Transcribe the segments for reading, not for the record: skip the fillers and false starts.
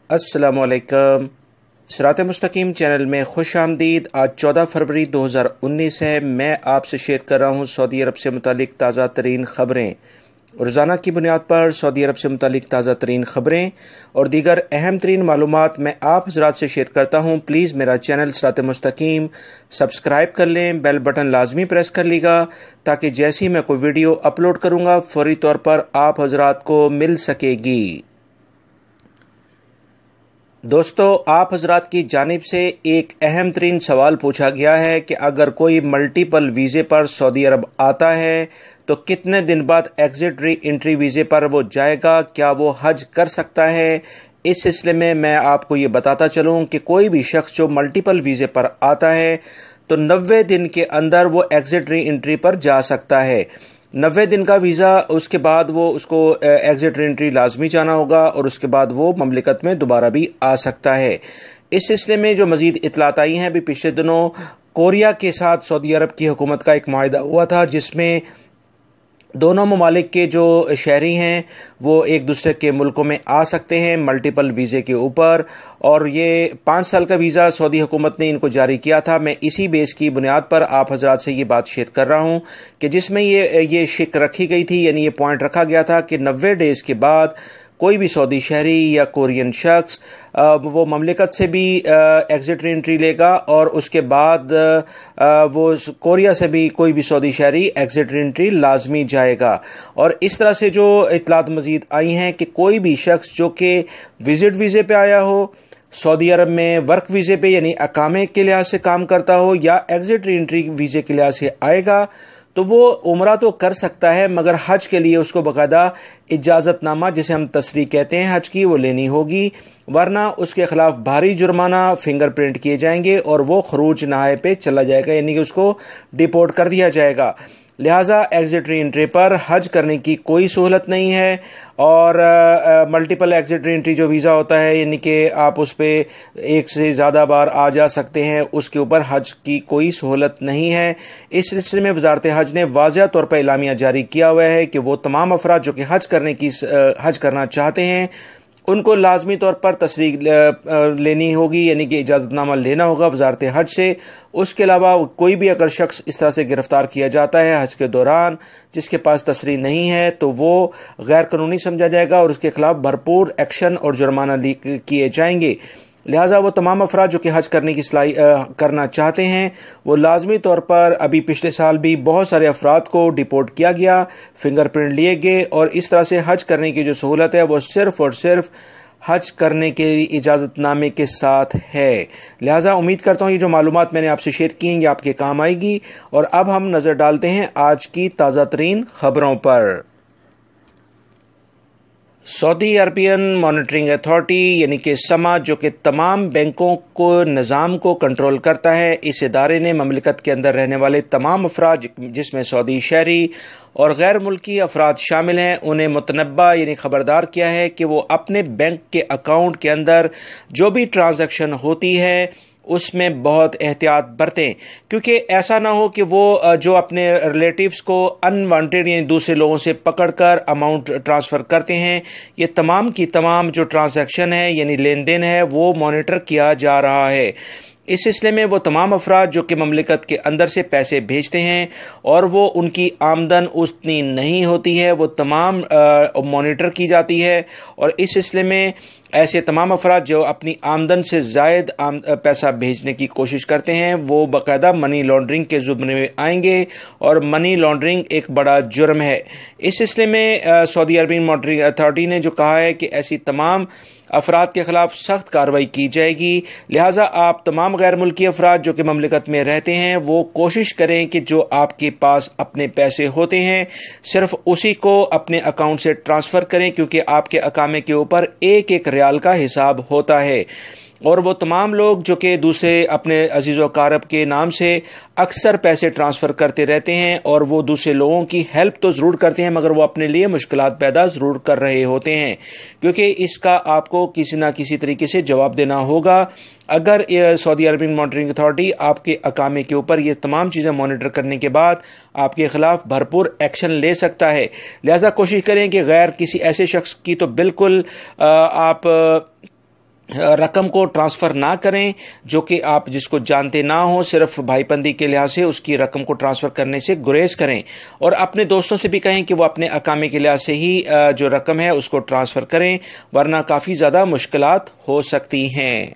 अस्सलाम वालेकुम। सिरात मुस्तकीम चैनल में खुश आमदीद। आज 14 फरवरी 2019 है। मैं आपसे शेयर कर रहा हूँ सऊदी अरब से मुतालिक ताज़ा तरीन ख़बरें। रोज़ाना की बुनियाद पर सऊदी अरब से मुतालिक ताज़ा तरीन ख़बरें और दीगर अहम तरीन मालूमात मैं आप हज़रात से शेयर करता हूँ। प्लीज़ मेरा चैनल सिरात मुस्तकीम सब्सक्राइब कर लें, बेल बटन लाजमी प्रेस कर लीजिएगा ताकि जैसे ही मैं कोई वीडियो अपलोड करूँगा फौरी तौर पर आप हज़रात को मिल सकेगी। दोस्तों, आप हजरात की जानिब से एक अहम तरीन सवाल पूछा गया है कि अगर कोई मल्टीपल वीज़े पर सऊदी अरब आता है तो कितने दिन बाद एग्जिट री एंट्री वीज़े पर वो जाएगा, क्या वो हज कर सकता है। इस सिलसिले में मैं आपको ये बताता चलूँ कि कोई भी शख्स जो मल्टीपल वीज़े पर आता है तो 90 दिन के अंदर वो एग्जिट री एंट्री पर जा सकता है। 90 दिन का वीज़ा, उसके बाद वो उसको एग्जिट एंट्री लाजमी जाना होगा और उसके बाद वो ममलिकत में दोबारा भी आ सकता है। इस सिलसिले में जो मज़ीद इतलात आई हैं, अभी पिछले दिनों कोरिया के साथ सऊदी अरब की हुकूमत का एक मुआहदा हुआ था जिसमें दोनों ममालिक के जो शहरी हैं वो एक दूसरे के मुल्कों में आ सकते हैं मल्टीपल वीज़े के ऊपर, और ये 5 साल का वीज़ा सऊदी हुकूमत ने इनको जारी किया था। मैं इसी बेस की बुनियाद पर आप हजरात से ये बात शेयर कर रहा हूँ कि जिसमें ये शिक रखी गई थी, यानी ये पॉइंट रखा गया था कि 90 डेज़ के बाद कोई भी सऊदी शहरी या कोरियन शख्स वो ममलिकत से भी एग्जिट एंट्री लेगा और उसके बाद वो कोरिया से भी कोई भी सऊदी शहरी एग्जिट एंट्री लाजमी जाएगा। और इस तरह से जो इतलात मज़ीद आई हैं कि कोई भी शख्स जो कि विजिट वीज़े पे आया हो, सऊदी अरब में वर्क वीज़े पे यानी अकामे के लिहाज से काम करता हो या एग्जिट एंट्री वीज़े के लिहाज से आएगा तो वो उम्रा तो कर सकता है, मगर हज के लिए उसको बाकायदा इजाज़तनामा जिसे हम तस्रीह कहते हैं हज की वो लेनी होगी, वरना उसके खिलाफ भारी जुर्माना फिंगरप्रिंट किए जाएंगे और वो खरूज नहाए पे चला जाएगा, यानी कि उसको डिपोर्ट कर दिया जाएगा। लिहाजा एग्जिट री एंट्री पर हज करने की कोई सहूलत नहीं है। और मल्टीपल एग्जिट री एंट्री जो वीज़ा होता है, यानी कि आप उस पर एक से ज़्यादा बार आ जा सकते हैं, उसके ऊपर हज की कोई सहूलत नहीं है। इस सिलसिले में वजारत हज ने वाज़िया तौर पर एलामिया जारी किया हुआ है कि वो तमाम अफराद जो कि हज करना चाहते हैं उनको लाजमी तौर पर तस्रीह लेनी होगी, यानी कि इजाज़तनामा लेना होगा वजारत हज से। उसके अलावा कोई भी अगर शख्स इस तरह से गिरफ्तार किया जाता है हज के दौरान जिसके पास तस्रीह नहीं है तो वो गैर कानूनी समझा जाएगा और उसके खिलाफ भरपूर एक्शन और जुर्माना किए जाएंगे। लिहाजा वो तमाम अफराद जो कि हज करने की करना चाहते हैं वो लाजमी तौर पर, अभी पिछले साल भी बहुत सारे अफराद को डिपोर्ट किया गया, फिंगरप्रिंट लिए गए, और इस तरह से हज करने की जो सहूलत है वो सिर्फ और सिर्फ हज करने के इजाज़तनामे के साथ है। लिहाजा उम्मीद करता हूँ ये जो मालूमात मैंने आपसे शेयर की हैं ये आपके काम आएगी। और अब हम नज़र डालते हैं आज की ताज़ा तरीन खबरों पर। सऊदी अरबियन मॉनिटरिंग अथॉरिटी यानी कि समा, जो कि तमाम बैंकों को निज़ाम को कंट्रोल करता है, इस इदारे ने ममलिकत के अंदर रहने वाले तमाम अफराद जिसमें सऊदी शहरी और गैर मुल्की अफराद शामिल हैं उन्हें मुतनब्बा यानी खबरदार किया है कि वो अपने बैंक के अकाउंट के अंदर जो भी ट्रांजैक्शन होती है उसमें बहुत एहतियात बरतें, क्योंकि ऐसा ना हो कि वो जो अपने रिलेटिव्स को अनवांटेड यानी दूसरे लोगों से पकड़कर अमाउंट ट्रांसफ़र करते हैं। ये तमाम की तमाम जो ट्रांजैक्शन है यानी लेन देन है वो मॉनिटर किया जा रहा है। इस सिलसिले में वो तमाम अफराद जो कि ममलिकत के अंदर से पैसे भेजते हैं और वो उनकी आमदन उतनी नहीं होती है, वो तमाम मॉनिटर की जाती है। और इस सिलसिले में ऐसे तमाम अफराद जो अपनी आमदन से ज़ायद पैसा भेजने की कोशिश करते हैं वो बाकायदा मनी लॉन्ड्रिंग के ज़ुमरे में आएंगे, और मनी लॉन्ड्रिंग एक बड़ा जुर्म है। इस सिलसिले में सऊदी अरबियन मॉनिटरिंग अथॉरिटी ने जो कहा है कि ऐसी तमाम अफराद के खिलाफ सख्त कार्रवाई की जाएगी। लिहाजा आप तमाम गैर मुल्की अफराद जो कि ममलिकत में रहते हैं वो कोशिश करें कि जो आपके पास अपने पैसे होते हैं सिर्फ उसी को अपने अकाउंट से ट्रांसफ़र करें, क्योंकि आपके अकामे के ऊपर एक एक रियाल का हिसाब होता है। और वो तमाम लोग जो कि दूसरे अपने अजीज़ व कारब के नाम से अक्सर पैसे ट्रांसफ़र करते रहते हैं और वो दूसरे लोगों की हेल्प तो ज़रूर करते हैं मगर वो अपने लिए मुश्किलात पैदा ज़रूर कर रहे होते हैं, क्योंकि इसका आपको किसी ना किसी तरीके से जवाब देना होगा। अगर सऊदी अरबियन मॉनिटरिंग अथॉरिटी आपके अकामे के ऊपर ये तमाम चीज़ें मॉनिटर करने के बाद आपके ख़िलाफ़ भरपूर एक्शन ले सकता है। लिहाजा कोशिश करें कि गैर किसी ऐसे शख्स की तो बिल्कुल आप रकम को ट्रांसफ़र ना करें जो कि आप जिसको जानते ना हो, सिर्फ भाईबंदी के लिहाज से उसकी रकम को ट्रांसफ़र करने से गुरेज करें। और अपने दोस्तों से भी कहें कि वो अपने अकामे के लिहाज से ही जो रकम है उसको ट्रांसफ़र करें, वरना काफ़ी ज़्यादा मुश्किलात हो सकती हैं।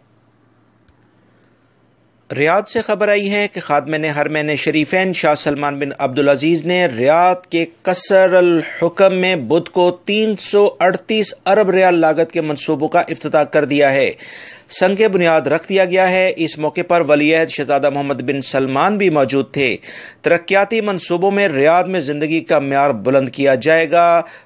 रियाद से खबर आई है कि खादमिन हरमैन शरीफैन शाह सलमान बिन अब्दुल अजीज ने रियाद के कसर अल हुक्म में बुध को 338 अरब रियाल लागत के मंसूबों का इफ्तिताह कर दिया है। संग बुनियाद रख दिया गया है। इस मौके पर वलीअहद शहजादा मोहम्मद बिन सलमान भी मौजूद थे। तरक्याती मंसूबों में रियाद में जिंदगी का म्यार बुलंद किया जाएगा।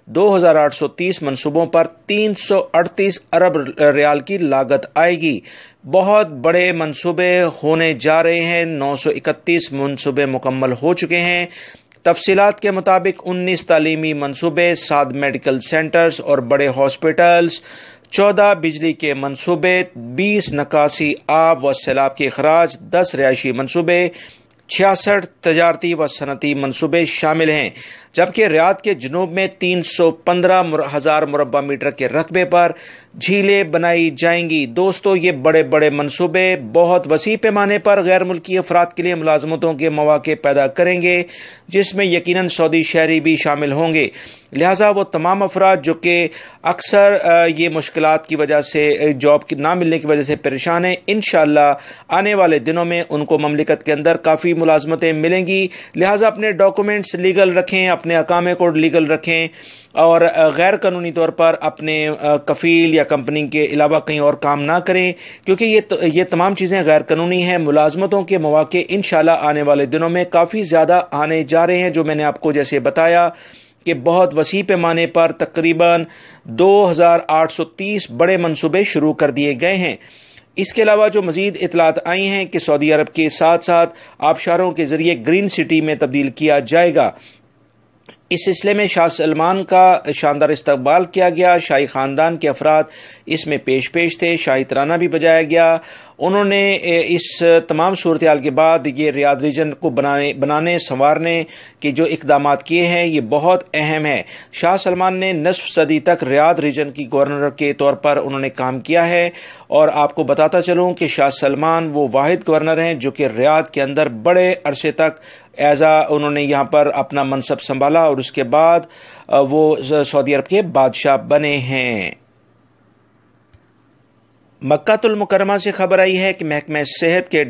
2830 मंसूबों पर 338 अरब रियाल की लागत आएगी। बहुत बड़े मंसूबे होने जा रहे हैं। 931 मंसूबे मुकम्मल हो चुके हैं। तफसीलात के मुताबिक 19 तालीमी मंसूबे, 7 मेडिकल सेंटर्स और बड़े हॉस्पिटल्स, 14 बिजली के मंसूबे, 20 नकासी आब व सैलाब के अखराज, 10 रिहायशी मंसूबे, 66 तजारती व सनती मंसूबे शामिल हैं। जबकि रियाद के जुनूब में 315,000 मुरब्बा मीटर के रकबे पर झीलें बनाई जाएंगी। दोस्तों, ये बड़े बड़े मंसूबे बहुत वसी पैमाने पर गैर मुल्की अफराद के लिए मुलाजमतों के मौके पैदा करेंगे, जिसमें यकीनन सऊदी शहरी भी शामिल होंगे। लिहाजा वो तमाम अफराद जो कि अक्सर ये मुश्किलात की वजह से, जॉब ना मिलने की वजह से परेशान हैं, इंशाअल्लाह आने वाले दिनों में उनको ममलिकत के अंदर काफ़ी मुलाजमतें मिलेंगी। लिहाजा अपने डॉक्यूमेंट्स लीगल रखें, अपने अकामे को लीगल रखें और गैर कानूनी तौर पर अपने कफ़ील या कंपनी के अलावा कहीं और काम ना करें, क्योंकि ये तमाम चीज़ें गैर कानूनी हैं। मुलाजमतों के मौके इंशाअल्लाह आने वाले दिनों में काफ़ी ज़्यादा आने जा रहे हैं, जो मैंने आपको जैसे बताया कि बहुत वसी पैमाने पर तकरीबन 2830 बड़े मंसूबे शुरू कर दिए गए हैं। इसके अलावा जो मज़ीद इतलात आई हैं कि सऊदी अरब के साथ साथ आबशारों के ज़रिए ग्रीन सिटी में तब्दील किया जाएगा। इस सिलसिले में शाह सलमान का शानदार इस्तकबाल किया गया। शाही ख़ानदान के अफराद इसमें पेश थे। शाही तराना भी बजाया गया। उन्होंने इस तमाम सूरत हाल के बाद ये रियाद रीजन को बनाने संवारने के जो इकदाम किए हैं, ये बहुत अहम है। शाह सलमान ने नस्फ सदी तक रियाद रीजन की गवर्नर के तौर पर उन्होंने काम किया है। और आपको बताता चलूँ कि शाह सलमान वो वाहिद गवर्नर हैं जो कि रियाद के अंदर बड़े अरसे तक उन्होंने यहाँ पर अपना मनसब संभाला और उसके बाद वो सऊदी अरब के बादशाह बने हैं। मक्कातुल मुकर्रमा से खबर आई है कि महकमा सेहत के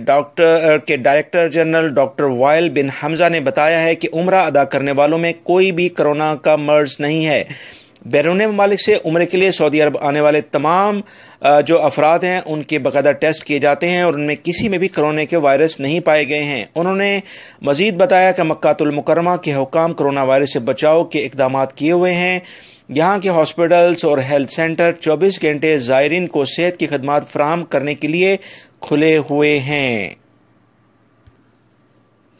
डायरेक्टर जनरल डॉक्टर वाइल बिन हमजा ने बताया है कि उम्रा अदा करने वालों में कोई भी कोरोना का मर्ज नहीं है। बैरून ममालिक से उम्रे के लिए सऊदी अरब आने वाले तमाम जो अफराद हैं उनके बाकायदा टेस्ट किए जाते हैं और उनमें किसी में भी कोरोना के वायरस नहीं पाए गए हैं। उन्होंने मजीद बताया कि मक्कातुल मुकर्रमा के हुकाम कोरोना वायरस से बचाव के इकदाम किए हुए हैं। यहाँ के हॉस्पिटल्स और हेल्थ सेंटर 24 घंटे ज़ायरीन को सेहत की खदमात फराहम करने के लिए खुले हुए हैं।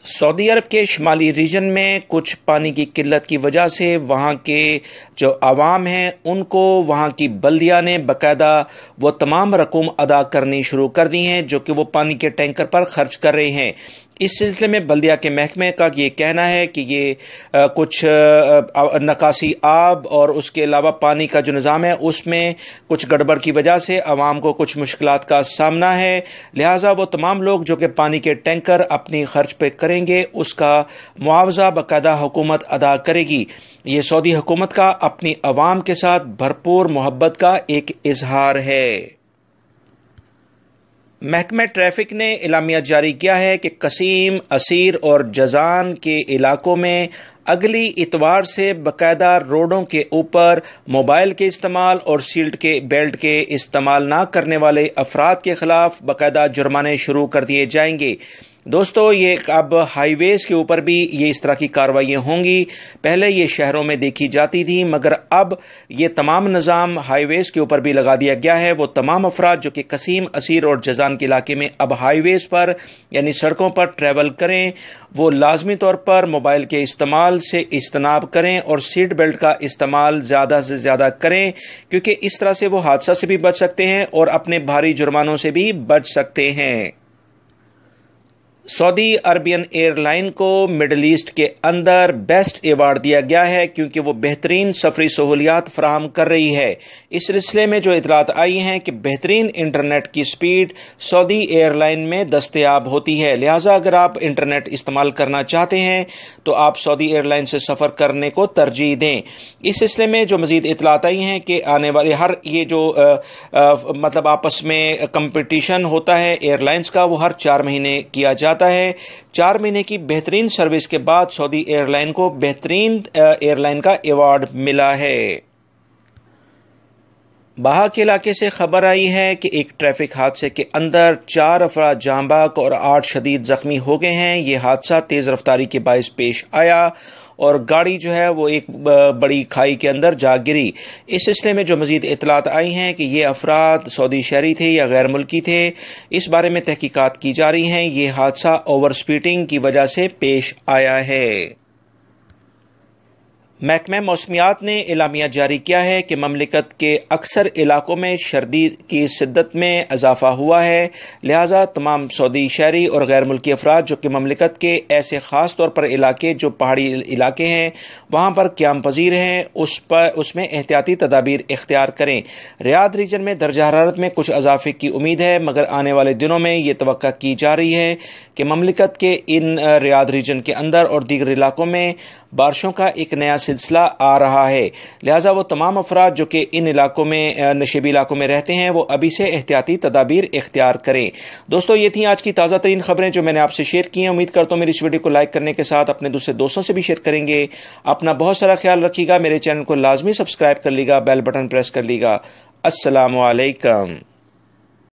सऊदी अरब के शुमाली रीजन में कुछ पानी की किल्लत की वजह से वहाँ के जो आवाम हैं उनको वहाँ की बल्दिया ने बाकायदा वो तमाम रकूम अदा करनी शुरू कर दी हैं जो कि वो पानी के टैंकर पर खर्च कर रहे हैं। इस सिलसिले में बल्दिया के महकमे का ये कहना है कि ये कुछ नकासी आब और उसके अलावा पानी का जो निज़ाम है उसमें कुछ गड़बड़ की वजह से आवाम को कुछ मुश्किलात का सामना है। लिहाजा वो तमाम लोग जो कि पानी के टैंकर अपनी खर्च पे करेंगे उसका मुआवजा बाकायदा हुकूमत अदा करेगी। ये सऊदी हुकूमत का अपनी आवाम के साथ भरपूर मोहब्बत का एक इजहार है। महकमा ट्रैफिक ने एलामिया जारी किया है कि कसीम, असीर और जजान के इलाकों में अगली इतवार से बाकायदा रोडों के ऊपर मोबाइल के इस्तेमाल और सीट के बेल्ट के इस्तेमाल ना करने वाले अफराद के खिलाफ बाकायदा जुर्माने शुरू कर दिए जाएंगे। दोस्तों, ये अब हाईवेज के ऊपर भी ये इस तरह की कार्रवाइयाँ होंगी। पहले ये शहरों में देखी जाती थी, मगर अब ये तमाम निज़ाम हाईवेज के ऊपर भी लगा दिया गया है। वो तमाम अफराद जो कि कसीम, असीर और जजान के इलाके में अब हाईवेज पर यानी सड़कों पर ट्रैवल करें, वो लाजमी तौर पर मोबाइल के इस्तेमाल से इज्तनाब करें और सीट बेल्ट का इस्तेमाल ज़्यादा से ज़्यादा करें, क्योंकि इस तरह से वो हादसा से भी बच सकते हैं और अपने भारी जुर्मानों से भी बच सकते हैं। سعودی عربین ایئر لائن کو مڈل ایسٹ کے اندر بیسٹ ایوارڈ دیا گیا ہے کیونکہ وہ بہترین سفری سہولیات فراہم کر رہی ہے۔ اس سلسلے میں جو اطلاعات آئی ہیں کہ بہترین انٹرنیٹ کی سپیڈ سعودی ایئر لائن میں دستیاب ہوتی ہے، لہٰذا اگر آپ انٹرنیٹ استعمال کرنا چاہتے ہیں تو آپ سعودی ایئر لائن سے سفر کرنے کو ترجیح دیں۔ اس سلسلے میں جو مزید اطلاعات آئی ہیں کہ آنے والے یہ جو مطلب آپس میں کمپٹیشن ہوتا ہے ایئر لائنز کا، وہ ہر 4 مہینے کیا جاتا ہے۔ 4 مہینے کی بہترین سروس کے بعد سعودی ایئر لائن کو بہترین ایئر لائن کا ایوارڈ ملا ہے۔ بہا کے علاقے سے خبر آئی ہے کہ ایک ٹریفک حادثے کے اندر 4 افراد جاں بحق اور 8 شدید زخمی ہو گئے ہیں۔ یہ حادثہ تیز رفتاری کے باعث پیش آیا اور گاڑی جو ہے وہ ایک بڑی کھائی کے اندر جا گری۔ اس سلسلے میں جو مزید اطلاعات آئی ہیں کہ یہ افراد سعودی شہری تھے یا غیر ملکی تھے، اس بارے میں تحقیقات کی جا رہی ہیں۔ یہ حادثہ اوور سپیڈنگ کی وجہ سے پیش آیا ہے۔ محکمہ موسمیات نے اعلامیہ جاری کیا ہے کہ مملکت کے اکثر علاقوں میں سردی کی شدت میں اضافہ ہوا ہے، لہٰذا تمام سعودی شہری اور غیر ملکی افراد جو کہ مملکت کے ایسے خاص طور پر علاقے جو پہاڑی علاقے ہیں وہاں پر قیام پذیر ہیں اس میں احتیاطی تدابیر اختیار کریں۔ ریاض ریجن میں درجہ حرارت میں کچھ اضافے کی امید ہے، مگر آنے والے دنوں میں یہ توقع کی جا رہی ہے کہ مملکت کے ان ریاض ریجن کے اندر اور دیگر علاقوں میں بارشوں کا ایک نیا سلسلہ آ رہا ہے، لہٰذا وہ تمام افراد جو کہ ان علاقوں میں نشیبی علاقوں میں رہتے ہیں وہ ابھی سے احتیاطی تدابیر اختیار کریں۔ دوستو، یہ تھیں آج کی تازہ ترین خبریں جو میں نے آپ سے شیئر کی ہیں۔ امید کرتا ہوں میری اس ویڈیو کو لائک کرنے کے ساتھ اپنے دوسرے دوستوں سے بھی شیئر کریں گے۔ اپنا بہت سارا خیال رکھیے گا، میرے چینل کو لازمی سبسکرائب کر لیے گا، بیل بٹن پریس کر لیے گا۔ السلام علیکم۔